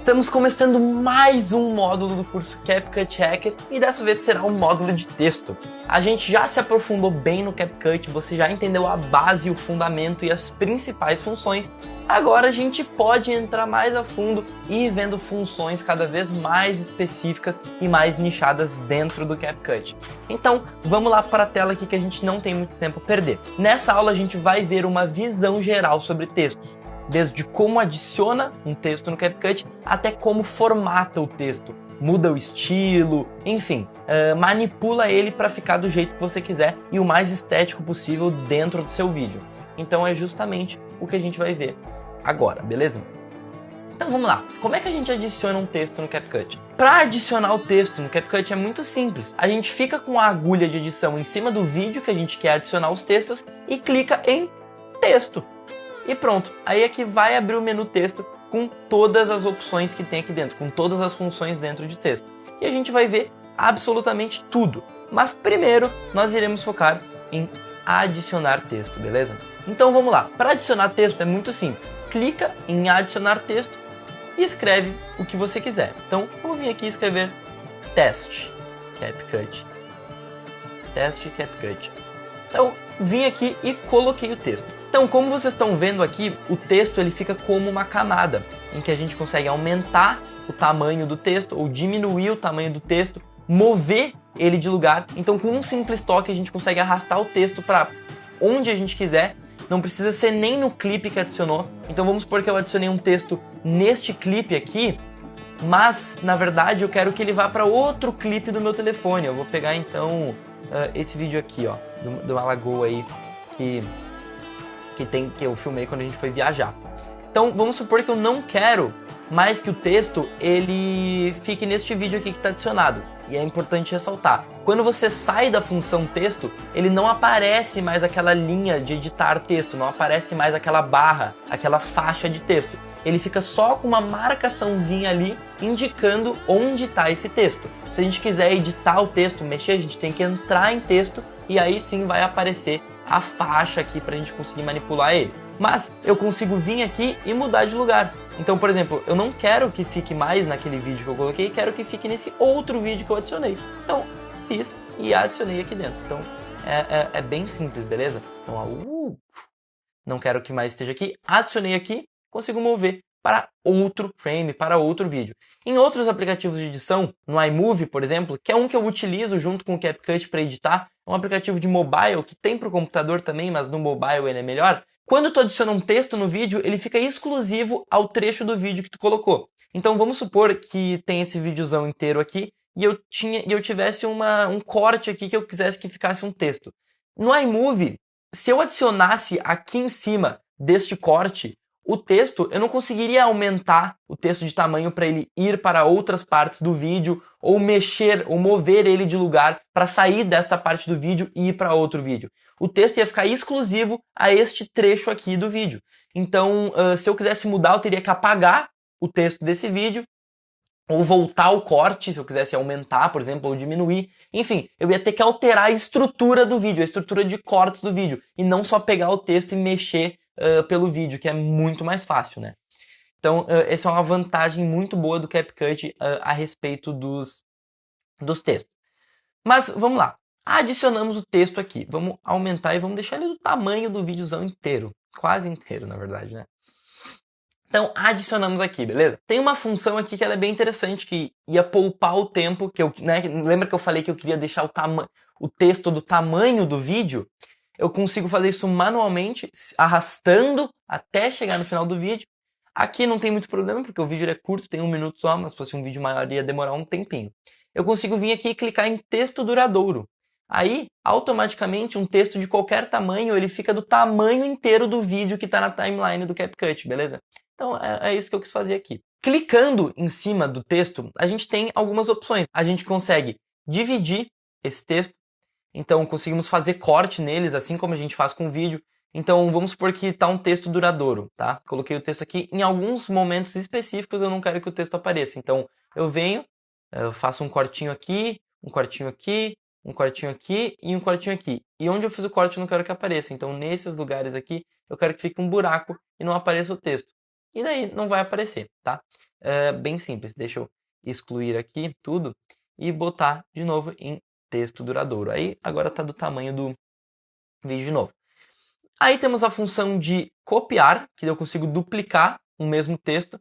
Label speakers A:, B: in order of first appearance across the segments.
A: Estamos começando mais um módulo do curso CapCut Hacker e dessa vez será um módulo de texto. A gente já se aprofundou bem no CapCut, você já entendeu a base, o fundamento e as principais funções. Agora a gente pode entrar mais a fundo e ir vendo funções cada vez mais específicas e mais nichadas dentro do CapCut. Então vamos lá para a tela aqui que a gente não tem muito tempo a perder. Nessa aula a gente vai ver uma visão geral sobre textos. Desde como adiciona um texto no CapCut até como formata o texto, muda o estilo, enfim, manipula ele para ficar do jeito que você quiser e o mais estético possível dentro do seu vídeo. Então é justamente o que a gente vai ver agora, beleza? Então vamos lá, como é que a gente adiciona um texto no CapCut? Para adicionar o texto no CapCut é muito simples, a gente fica com a agulha de edição em cima do vídeo que a gente quer adicionar os textos e clica em texto. E pronto, aí é que vai abrir o menu texto com todas as opções que tem aqui dentro, com todas as funções dentro de texto. E a gente vai ver absolutamente tudo. Mas primeiro nós iremos focar em adicionar texto, beleza? Então vamos lá, para adicionar texto é muito simples. Clica em adicionar texto e escreve o que você quiser. Então vou vir aqui escrever teste CapCut. Teste CapCut. Então vim aqui e coloquei o texto. Então, como vocês estão vendo aqui, o texto ele fica como uma camada, em que a gente consegue aumentar o tamanho do texto ou diminuir o tamanho do texto, mover ele de lugar. Então, com um simples toque, a gente consegue arrastar o texto para onde a gente quiser. Não precisa ser nem no clipe que adicionou. Então, vamos supor que eu adicionei um texto neste clipe aqui, mas, na verdade, eu quero que ele vá para outro clipe do meu telefone. Eu vou pegar, então, esse vídeo aqui, ó, do Alagoa aí, que eu filmei quando a gente foi viajar. Então vamos supor que eu não quero mais que o texto ele fique neste vídeo aqui que está adicionado. E é importante ressaltar, quando você sai da função texto, ele não aparece mais aquela linha de editar texto, não aparece mais aquela barra, aquela faixa de texto. Ele fica só com uma marcaçãozinha ali indicando onde está esse texto. Se a gente quiser editar o texto, mexer, a gente tem que entrar em texto e aí sim vai aparecer a faixa aqui para a gente conseguir manipular ele. Mas eu consigo vir aqui e mudar de lugar. Então, por exemplo, eu não quero que fique mais naquele vídeo que eu coloquei, quero que fique nesse outro vídeo que eu adicionei. Então, fiz e adicionei aqui dentro. Então, é bem simples, beleza? Então, ó, não quero que mais esteja aqui, adicionei aqui, consigo mover para outro frame, para outro vídeo. Em outros aplicativos de edição, no iMovie, por exemplo, que é um que eu utilizo junto com o CapCut para editar, é um aplicativo de mobile que tem para o computador também, mas no mobile ele é melhor. Quando tu adiciona um texto no vídeo, ele fica exclusivo ao trecho do vídeo que tu colocou. Então vamos supor que tem esse videozão inteiro aqui e eu tivesse um corte aqui que eu quisesse que ficasse um texto. No iMovie, se eu adicionasse aqui em cima deste corte, o texto, eu não conseguiria aumentar o texto de tamanho para ele ir para outras partes do vídeo ou mexer ou mover ele de lugar para sair desta parte do vídeo e ir para outro vídeo. O texto ia ficar exclusivo a este trecho aqui do vídeo. Então, se eu quisesse mudar, eu teria que apagar o texto desse vídeo ou voltar o corte, se eu quisesse aumentar, por exemplo, ou diminuir. Enfim, eu ia ter que alterar a estrutura do vídeo, a estrutura de cortes do vídeo e não só pegar o texto e mexer pelo vídeo, que é muito mais fácil, né? Então, essa é uma vantagem muito boa do CapCut a respeito dos textos. Mas, vamos lá. Adicionamos o texto aqui. Vamos aumentar e vamos deixar ele do tamanho do videozão inteiro. Quase inteiro, na verdade, né? Então, adicionamos aqui, beleza? Tem uma função aqui que ela é bem interessante, que ia poupar o tempo, lembra que eu falei que eu queria deixar o texto do tamanho do vídeo? Eu consigo fazer isso manualmente, arrastando até chegar no final do vídeo. Aqui não tem muito problema, porque o vídeo é curto, tem 1 minuto só, mas se fosse um vídeo maior ia demorar um tempinho. Eu consigo vir aqui e clicar em texto duradouro. Aí, automaticamente, um texto de qualquer tamanho, ele fica do tamanho inteiro do vídeo que está na timeline do CapCut, beleza? Então, é isso que eu quis fazer aqui. Clicando em cima do texto, a gente tem algumas opções. A gente consegue dividir esse texto. Então, conseguimos fazer corte neles, assim como a gente faz com o vídeo. Então, vamos supor que está um texto duradouro, tá? Coloquei o texto aqui. Em alguns momentos específicos, eu não quero que o texto apareça. Então, eu faço um cortinho aqui, um cortinho aqui, um cortinho aqui e um cortinho aqui. E onde eu fiz o corte, eu não quero que apareça. Então, nesses lugares aqui, eu quero que fique um buraco e não apareça o texto. e daí não vai aparecer, tá? Bem simples, deixa eu excluir aqui tudo e botar de novo em texto duradouro. Aí agora está do tamanho do vídeo de novo. Aí temos a função de copiar, que eu consigo duplicar um mesmo texto,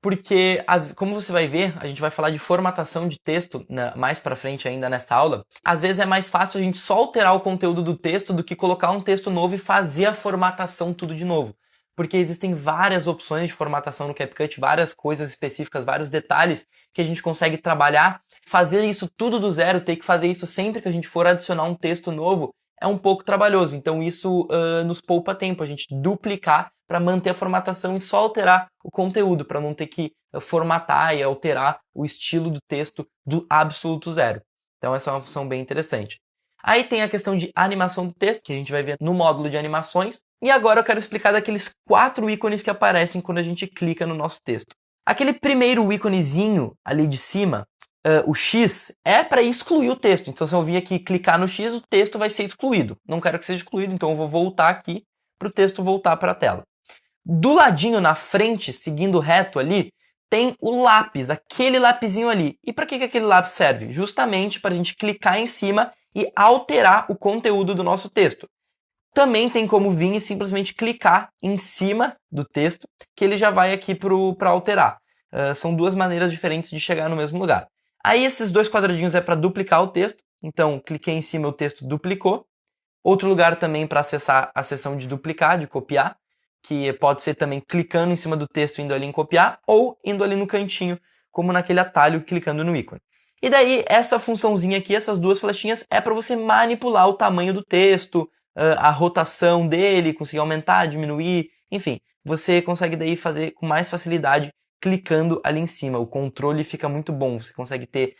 A: porque, como você vai ver, a gente vai falar de formatação de texto mais pra frente ainda nesta aula. Às vezes é mais fácil a gente só alterar o conteúdo do texto do que colocar um texto novo e fazer a formatação tudo de novo. Porque existem várias opções de formatação no CapCut, várias coisas específicas, vários detalhes que a gente consegue trabalhar. Fazer isso tudo do zero, ter que fazer isso sempre que a gente for adicionar um texto novo, é um pouco trabalhoso. Então isso nos poupa tempo, a gente duplicar para manter a formatação e só alterar o conteúdo, para não ter que formatar e alterar o estilo do texto do absoluto zero. Então essa é uma função bem interessante. Aí tem a questão de animação do texto, que a gente vai ver no módulo de animações. E agora eu quero explicar daqueles 4 ícones que aparecem quando a gente clica no nosso texto. Aquele primeiro íconezinho ali de cima, o X, é para excluir o texto. Então se eu vir aqui clicar no X, o texto vai ser excluído. Não quero que seja excluído, então eu vou voltar aqui para o texto voltar para a tela. Do ladinho na frente, seguindo reto ali, tem o lápis, aquele lapisinho ali. E para que aquele lápis serve? Justamente para a gente clicar em cima e alterar o conteúdo do nosso texto. Também tem como vir e simplesmente clicar em cima do texto, que ele já vai aqui para alterar. São 2 maneiras diferentes de chegar no mesmo lugar. Aí esses 2 quadradinhos é para duplicar o texto, então cliquei em cima, o texto duplicou. Outro lugar também para acessar a seção de duplicar, de copiar, que pode ser também clicando em cima do texto, indo ali em copiar, ou indo ali no cantinho, como naquele atalho, clicando no ícone. E daí, essa funçãozinha aqui, essas 2 flechinhas, é para você manipular o tamanho do texto, a rotação dele, conseguir aumentar, diminuir, enfim. Você consegue daí fazer com mais facilidade clicando ali em cima. O controle fica muito bom, você consegue ter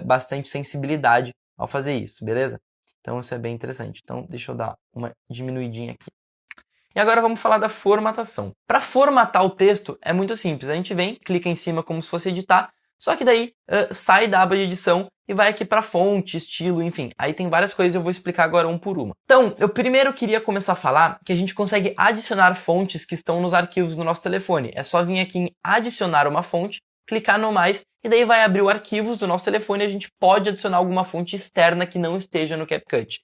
A: bastante sensibilidade ao fazer isso, beleza? Então isso é bem interessante. Então deixa eu dar uma diminuidinha aqui. E agora vamos falar da formatação. Para formatar o texto é muito simples. A gente vem, clica em cima como se fosse editar, só que daí sai da aba de edição e vai aqui para fonte, estilo, enfim. Aí tem várias coisas e eu vou explicar agora um por uma. Então, eu primeiro queria começar a falar que a gente consegue adicionar fontes que estão nos arquivos do nosso telefone. É só vir aqui em adicionar uma fonte, clicar no mais, e daí vai abrir o arquivos do nosso telefone e a gente pode adicionar alguma fonte externa que não esteja no CapCut.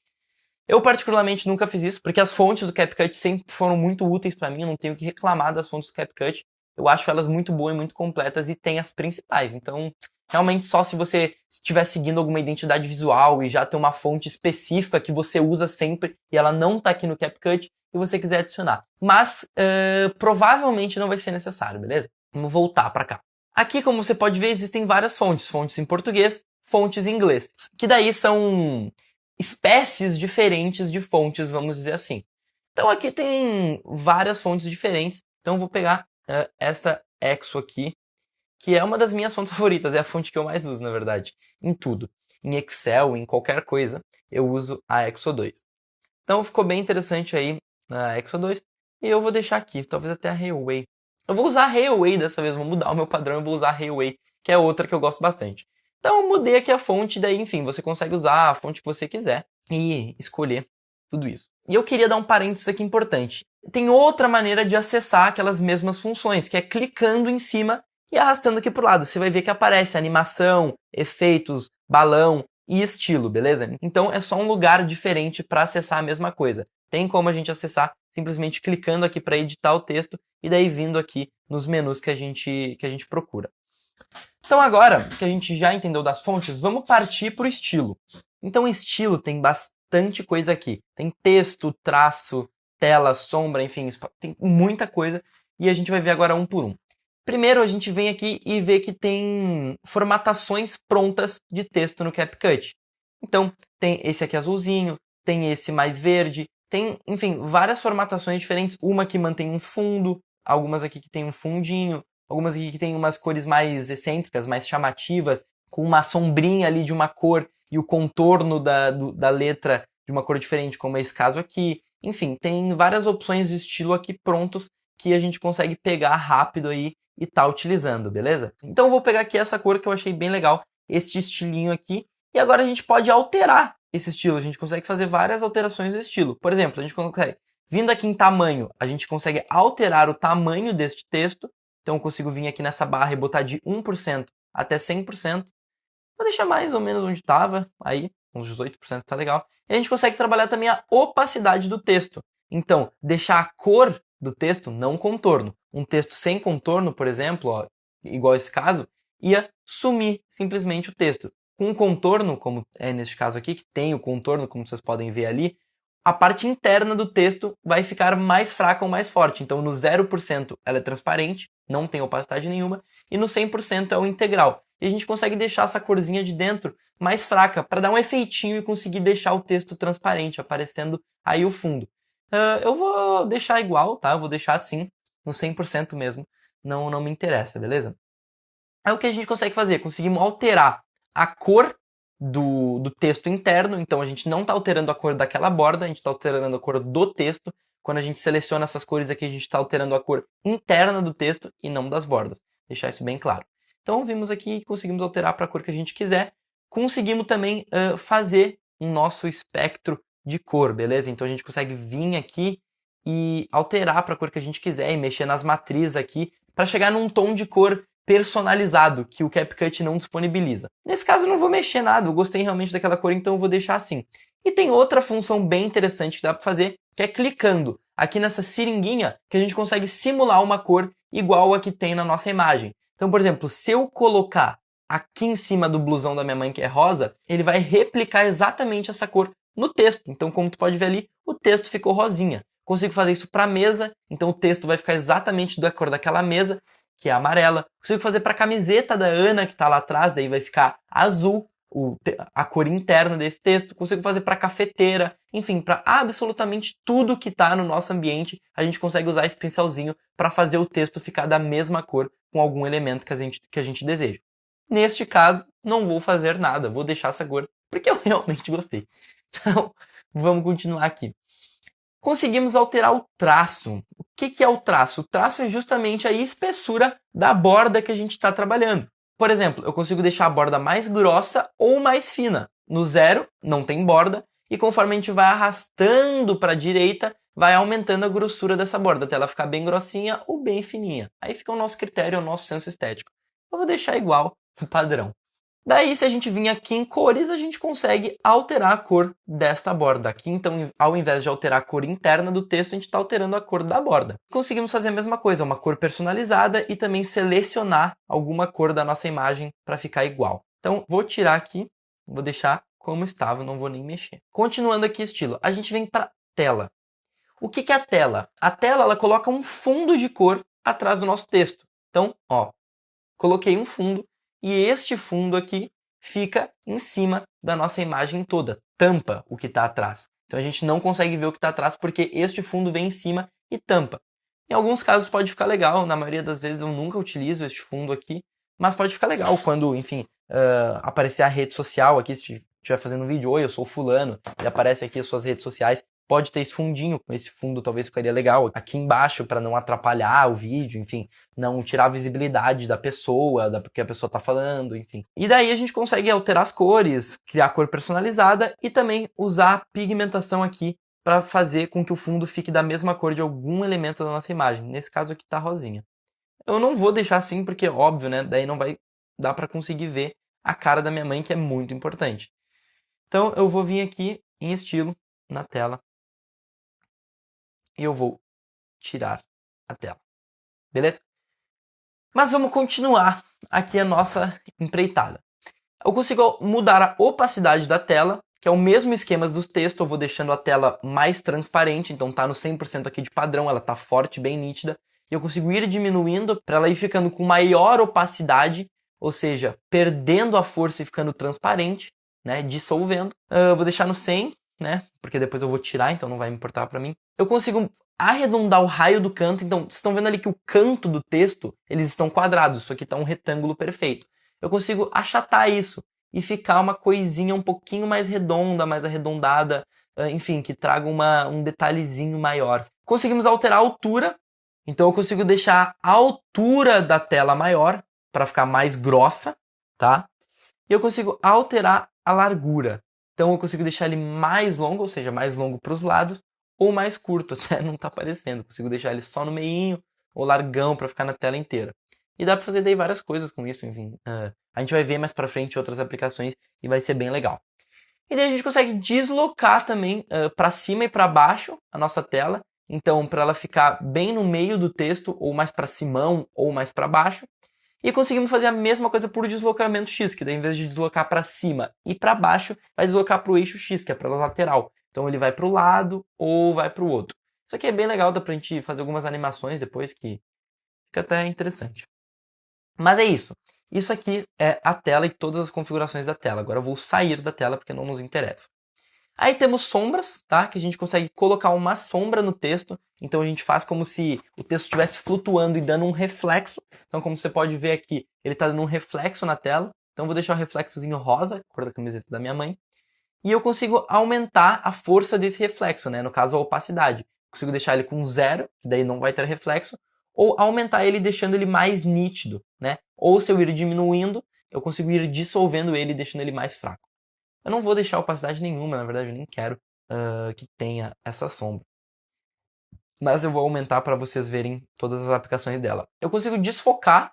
A: Eu particularmente nunca fiz isso, porque as fontes do CapCut sempre foram muito úteis para mim, eu não tenho que reclamar das fontes do CapCut. Eu acho elas muito boas e muito completas e tem as principais. Então, realmente só se você estiver seguindo alguma identidade visual e já tem uma fonte específica que você usa sempre e ela não está aqui no CapCut e você quiser adicionar. Mas provavelmente não vai ser necessário, beleza? Vamos voltar para cá. Aqui, como você pode ver, existem várias fontes. Fontes em português, fontes em inglês. Que daí são espécies diferentes de fontes, vamos dizer assim. Então aqui tem várias fontes diferentes. Então eu vou pegar esta Exo aqui, que é uma das minhas fontes favoritas. É a fonte que eu mais uso, na verdade. Em tudo. Em Excel, em qualquer coisa, eu uso a Exo 2. Então ficou bem interessante aí a Exo 2. E eu vou deixar aqui, talvez até a Railway. Eu vou usar a Railway dessa vez, vou mudar o meu padrão e vou usar a Railway, que é outra que eu gosto bastante. Então eu mudei aqui a fonte, daí enfim, você consegue usar a fonte que você quiser e escolher tudo isso. E eu queria dar um parênteses aqui importante. Tem outra maneira de acessar aquelas mesmas funções, que é clicando em cima e arrastando aqui pro lado. Você vai ver que aparece animação, efeitos, balão e estilo, beleza? Então é só um lugar diferente para acessar a mesma coisa. Tem como a gente acessar simplesmente clicando aqui para editar o texto e daí vindo aqui nos menus que a gente procura. Então agora que a gente já entendeu das fontes, vamos partir para o estilo. Então estilo tem bastante coisa aqui. Tem texto, traço, tela, sombra, enfim, tem muita coisa e a gente vai ver agora um por um. Primeiro a gente vem aqui e vê que tem formatações prontas de texto no CapCut. Então tem esse aqui azulzinho, tem esse mais verde, tem, enfim, várias formatações diferentes. Uma que mantém um fundo, algumas aqui que tem um fundinho, algumas aqui que tem umas cores mais excêntricas, mais chamativas, com uma sombrinha ali de uma cor e o contorno da letra de uma cor diferente, como é esse caso aqui. Enfim, tem várias opções de estilo aqui prontos que a gente consegue pegar rápido aí e tá utilizando, beleza? Então eu vou pegar aqui essa cor que eu achei bem legal, este estilinho aqui, e agora a gente pode alterar esse estilo, a gente consegue fazer várias alterações do estilo. Por exemplo, a gente consegue Vindo aqui em tamanho, a gente consegue alterar o tamanho deste texto. Então eu consigo vir aqui nessa barra e botar de 1% até 100%. Vou deixar mais ou menos onde estava, aí, uns 18% tá legal. E a gente consegue trabalhar também a opacidade do texto. Então, deixar a cor do texto, não contorno. Um texto sem contorno, por exemplo, ó, igual esse caso, ia sumir simplesmente o texto. Com um contorno, como é neste caso aqui, que tem o contorno, como vocês podem ver ali, a parte interna do texto vai ficar mais fraca ou mais forte. Então, no 0% ela é transparente, não tem opacidade nenhuma, e no 100% é o integral. E a gente consegue deixar essa corzinha de dentro mais fraca, para dar um efeitinho e conseguir deixar o texto transparente, aparecendo aí o fundo. Eu vou deixar igual, tá? Eu vou deixar assim, no 100% mesmo, não me interessa, beleza? Aí o que a gente consegue fazer? Conseguimos alterar a cor do texto interno, então a gente não está alterando a cor daquela borda, a gente está alterando a cor do texto. Quando a gente seleciona essas cores aqui, a gente está alterando a cor interna do texto e não das bordas. Deixar isso bem claro. Então vimos aqui que conseguimos alterar para a cor que a gente quiser. Conseguimos também fazer um nosso espectro de cor, beleza? Então a gente consegue vir aqui e alterar para a cor que a gente quiser e mexer nas matrizes aqui para chegar num tom de cor personalizado que o CapCut não disponibiliza. Nesse caso eu não vou mexer nada, eu gostei realmente daquela cor, então eu vou deixar assim. E tem outra função bem interessante que dá para fazer, que é clicando aqui nessa seringuinha que a gente consegue simular uma cor igual a que tem na nossa imagem. Então, por exemplo, se eu colocar aqui em cima do blusão da minha mãe, que é rosa, ele vai replicar exatamente essa cor no texto. Então, como tu pode ver ali, o texto ficou rosinha. Consigo fazer isso para a mesa, então o texto vai ficar exatamente da cor daquela mesa, que é amarela. Consigo fazer para a camiseta da Ana, que está lá atrás, daí vai ficar azul, a cor interna desse texto. Consigo fazer para a cafeteira, enfim, para absolutamente tudo que está no nosso ambiente, a gente consegue usar esse pincelzinho para fazer o texto ficar da mesma cor com algum elemento que a gente deseja. Neste caso, não vou fazer nada, vou deixar essa cor, porque eu realmente gostei. Então, vamos continuar aqui. Conseguimos alterar o traço. O que é o traço? O traço é justamente a espessura da borda que a gente está trabalhando. Por exemplo, eu consigo deixar a borda mais grossa ou mais fina. No 0, não tem borda, e conforme a gente vai arrastando para a direita, vai aumentando a grossura dessa borda, até ela ficar bem grossinha ou bem fininha. Aí fica o nosso critério, o nosso senso estético. Eu vou deixar igual, padrão. Daí, se a gente vir aqui em cores, a gente consegue alterar a cor desta borda. Aqui, então, ao invés de alterar a cor interna do texto, a gente está alterando a cor da borda. Conseguimos fazer a mesma coisa, uma cor personalizada e também selecionar alguma cor da nossa imagem para ficar igual. Então, vou tirar aqui, vou deixar como estava, não vou nem mexer. Continuando aqui estilo, a gente vem para tela. O que é a tela? A tela, ela coloca um fundo de cor atrás do nosso texto. Então, ó, coloquei um fundo. E este fundo aqui fica em cima da nossa imagem toda, tampa o que está atrás. Então a gente não consegue ver o que está atrás porque este fundo vem em cima e tampa. Em alguns casos pode ficar legal, na maioria das vezes eu nunca utilizo este fundo aqui, mas pode ficar legal quando, enfim, aparecer a rede social aqui, se estiver fazendo um vídeo, oi, eu sou fulano, e aparece aqui as suas redes sociais, pode ter esse fundinho, esse fundo talvez ficaria legal aqui embaixo para não atrapalhar o vídeo, enfim, não tirar a visibilidade da pessoa, da que a pessoa está falando, enfim. E daí a gente consegue alterar as cores, criar cor personalizada e também usar a pigmentação aqui para fazer com que o fundo fique da mesma cor de algum elemento da nossa imagem. Nesse caso aqui está rosinha. Eu não vou deixar assim porque, óbvio, né, daí não vai dar para conseguir ver a cara da minha mãe, que é muito importante. Então eu vou vir aqui em estilo, na tela, e eu vou tirar a tela. Beleza? Mas vamos continuar aqui a nossa empreitada. Eu consigo mudar a opacidade da tela, que é o mesmo esquema dos textos. Eu vou deixando a tela mais transparente, então tá no 100% aqui de padrão, ela tá forte, bem nítida. E eu consigo ir diminuindo para ela ir ficando com maior opacidade, ou seja, perdendo a força e ficando transparente, né, dissolvendo. Eu vou deixar no 100, né, porque depois eu vou tirar, então não vai me importar para mim. Eu consigo arredondar o raio do canto, então vocês estão vendo ali que o canto do texto, eles estão quadrados, isso aqui está um retângulo perfeito. Eu consigo achatar isso e ficar uma coisinha um pouquinho mais redonda, mais arredondada, enfim, que traga um detalhezinho maior. Conseguimos alterar a altura, então eu consigo deixar a altura da tela maior para ficar mais grossa, tá? E eu consigo alterar a largura. Então eu consigo deixar ele mais longo, ou seja, mais longo para os lados, ou mais curto, até não tá aparecendo. Consigo deixar ele só no meinho ou largão para ficar na tela inteira. E dá para fazer daí várias coisas com isso, enfim. A gente vai ver mais para frente outras aplicações e vai ser bem legal. E daí a gente consegue deslocar também para cima e para baixo a nossa tela. Então, para ela ficar bem no meio do texto, ou mais para cima, ou mais para baixo. E conseguimos fazer a mesma coisa por deslocamento X, que daí, em vez de deslocar para cima e para baixo, vai deslocar para o eixo X, que é para a lateral. Então ele vai para o lado ou vai para o outro. Isso aqui é bem legal, dá pra gente fazer algumas animações depois, que fica até interessante. Mas é isso. Isso aqui é a tela e todas as configurações da tela. Agora eu vou sair da tela porque não nos interessa. Aí temos sombras, tá? Que a gente consegue colocar uma sombra no texto. Então a gente faz como se o texto estivesse flutuando e dando um reflexo. Então, como você pode ver aqui, ele está dando um reflexo na tela. Então eu vou deixar o reflexozinho rosa, cor da camiseta da minha mãe. E eu consigo aumentar a força desse reflexo, né? No caso, a opacidade. Consigo deixar ele com 0, que daí não vai ter reflexo, ou aumentar ele deixando ele mais nítido, né? Ou se eu ir diminuindo, eu consigo ir dissolvendo ele, deixando ele mais fraco. Eu não vou deixar opacidade nenhuma, na verdade eu nem quero que tenha essa sombra. Mas eu vou aumentar para vocês verem todas as aplicações dela. Eu consigo desfocar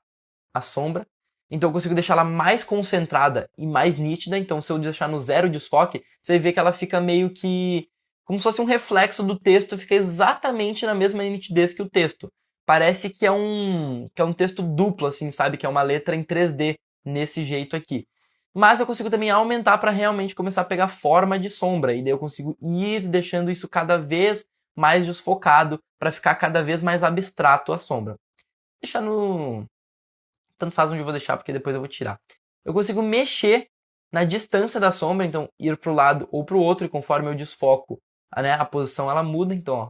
A: a sombra, então eu consigo deixar ela mais concentrada e mais nítida. Então se eu deixar no 0 desfoque, você vai ver que ela fica meio que como se fosse um reflexo do texto, fica exatamente na mesma nitidez que o texto. Parece que é um texto duplo, assim, sabe? Que é uma letra em 3D, nesse jeito aqui. Mas eu consigo também aumentar para realmente começar a pegar forma de sombra. E daí eu consigo ir deixando isso cada vez mais desfocado para ficar cada vez mais abstrato a sombra. Deixar no... Tanto faz onde eu vou deixar, porque depois eu vou tirar. Eu consigo mexer na distância da sombra, então ir para o lado ou para o outro, e conforme eu desfoco, né, a posição ela muda. Então, ó,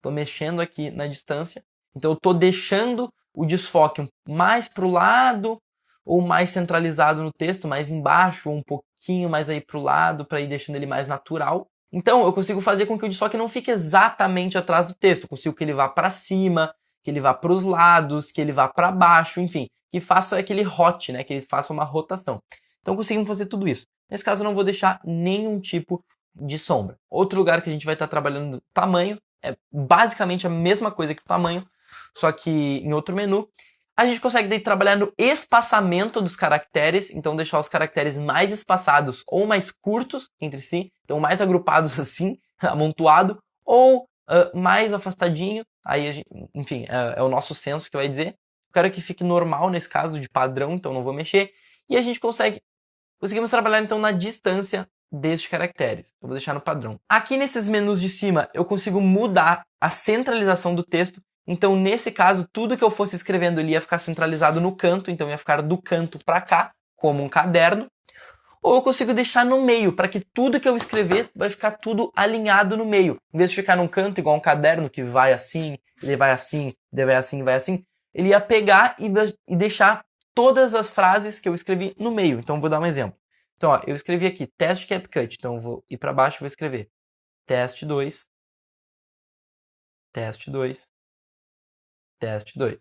A: tô mexendo aqui na distância. Então eu tô deixando o desfoque mais para o lado ou mais centralizado no texto, mais embaixo ou um pouquinho mais aí para o lado, para ir deixando ele mais natural. Então eu consigo fazer com que o desfoque não fique exatamente atrás do texto. Eu consigo que ele vá para cima, que ele vá para os lados, que ele vá para baixo, enfim, que faça aquele hot, né, que ele faça uma rotação. Então conseguimos fazer tudo isso. Nesse caso eu não vou deixar nenhum tipo de sombra. Outro lugar que a gente vai estar trabalhando no tamanho é basicamente a mesma coisa que o tamanho, só que em outro menu. A gente consegue daí trabalhar no espaçamento dos caracteres, então deixar os caracteres mais espaçados ou mais curtos entre si, então mais agrupados assim, amontoado, ou mais afastadinho, aí gente, enfim, é o nosso senso que vai dizer. Eu quero que fique normal nesse caso, de padrão, então não vou mexer. E a gente conseguimos trabalhar então na distância destes caracteres. Eu vou deixar no padrão. Aqui nesses menus de cima, eu consigo mudar a centralização do texto. Então, nesse caso, tudo que eu fosse escrevendo ele ia ficar centralizado no canto, então ia ficar do canto para cá, como um caderno. Ou eu consigo deixar no meio, para que tudo que eu escrever vai ficar tudo alinhado no meio. Em vez de ficar num canto igual um caderno que vai assim, ele vai assim, ele vai assim, vai assim, ele ia pegar e deixar todas as frases que eu escrevi no meio. Então, vou dar um exemplo. Então, ó, eu escrevi aqui, teste CapCut. Então, eu vou ir para baixo e vou escrever teste 2, teste 2, teste 2.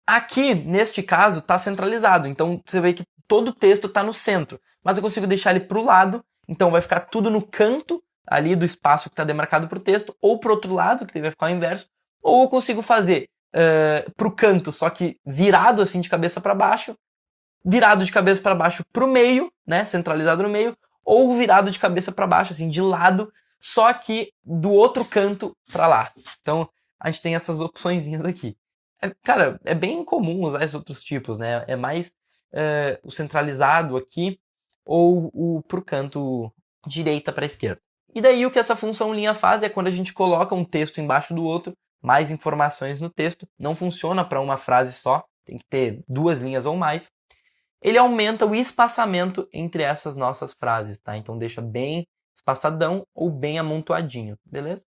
A: Aqui, neste caso, está centralizado. Então, você vê que todo o texto está no centro. Mas eu consigo deixar ele para o lado. Então, vai ficar tudo no canto ali do espaço que está demarcado para o texto. Ou para o outro lado, que vai ficar o inverso. Ou eu consigo fazer para o canto, só que virado assim de cabeça para baixo. Virado de cabeça para baixo para o meio, né, centralizado no meio, ou virado de cabeça para baixo, assim, de lado, só que do outro canto para lá. Então, a gente tem essas opçõezinhas aqui. Cara, é bem comum usar esses outros tipos, né? É mais o centralizado aqui ou o pro canto direita para esquerda. E daí o que essa função linha faz é quando a gente coloca um texto embaixo do outro, mais informações no texto, não funciona para uma frase só, tem que ter 2 linhas ou mais. Ele aumenta o espaçamento entre essas nossas frases, tá? Então deixa bem espaçadão ou bem amontoadinho, beleza?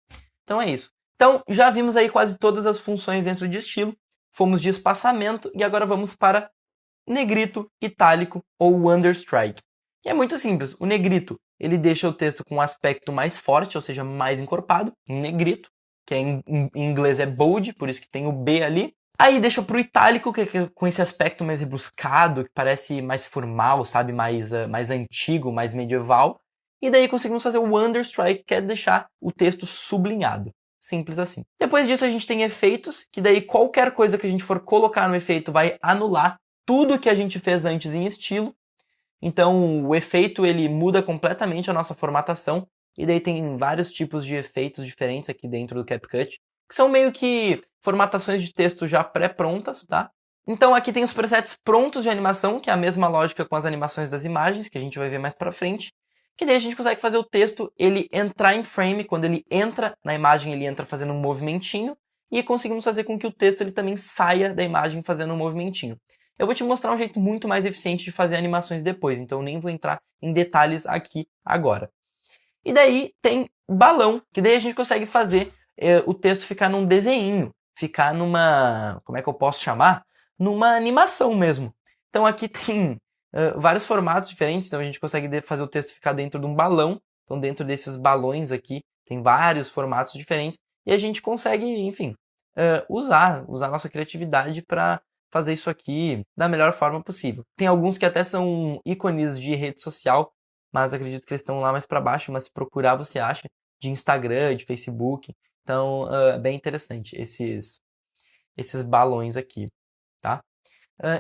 A: Então é isso. Então já vimos aí quase todas as funções dentro de estilo, fomos de espaçamento e agora vamos para negrito, itálico ou understrike. E é muito simples, o negrito ele deixa o texto com um aspecto mais forte, ou seja, mais encorpado, em negrito, que em inglês é bold, por isso que tem o B ali. Aí deixa pro itálico, que é com esse aspecto mais rebuscado, que parece mais formal, sabe? Mais antigo, mais medieval. e daí conseguimos fazer o understrike, que é deixar o texto sublinhado. Simples assim. Depois disso a gente tem efeitos, que daí qualquer coisa que a gente for colocar no efeito vai anular tudo que a gente fez antes em estilo. Então o efeito ele muda completamente a nossa formatação, e daí tem vários tipos de efeitos diferentes aqui dentro do CapCut, que são meio que formatações de texto já pré-prontas, tá? Então aqui tem os presets prontos de animação, que é a mesma lógica com as animações das imagens, que a gente vai ver mais pra frente, que daí a gente consegue fazer o texto ele entrar em frame, quando ele entra na imagem ele entra fazendo um movimentinho, e conseguimos fazer com que o texto ele também saia da imagem fazendo um movimentinho. Eu vou te mostrar um jeito muito mais eficiente de fazer animações depois, então eu nem vou entrar em detalhes aqui agora. E daí tem balão, que daí a gente consegue fazer o texto ficar num desenho, ficar numa, como é que eu posso chamar? Numa animação mesmo. Então aqui tem vários formatos diferentes, então a gente consegue fazer o texto ficar dentro de um balão, então dentro desses balões aqui tem vários formatos diferentes, e a gente consegue, enfim, usar nossa criatividade para fazer isso aqui da melhor forma possível. Tem alguns que até são ícones de rede social, mas acredito que eles estão lá mais para baixo, mas se procurar você acha, de Instagram, de Facebook. Então, é bem interessante esses balões aqui, tá?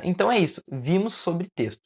A: Então é isso, vimos sobre texto.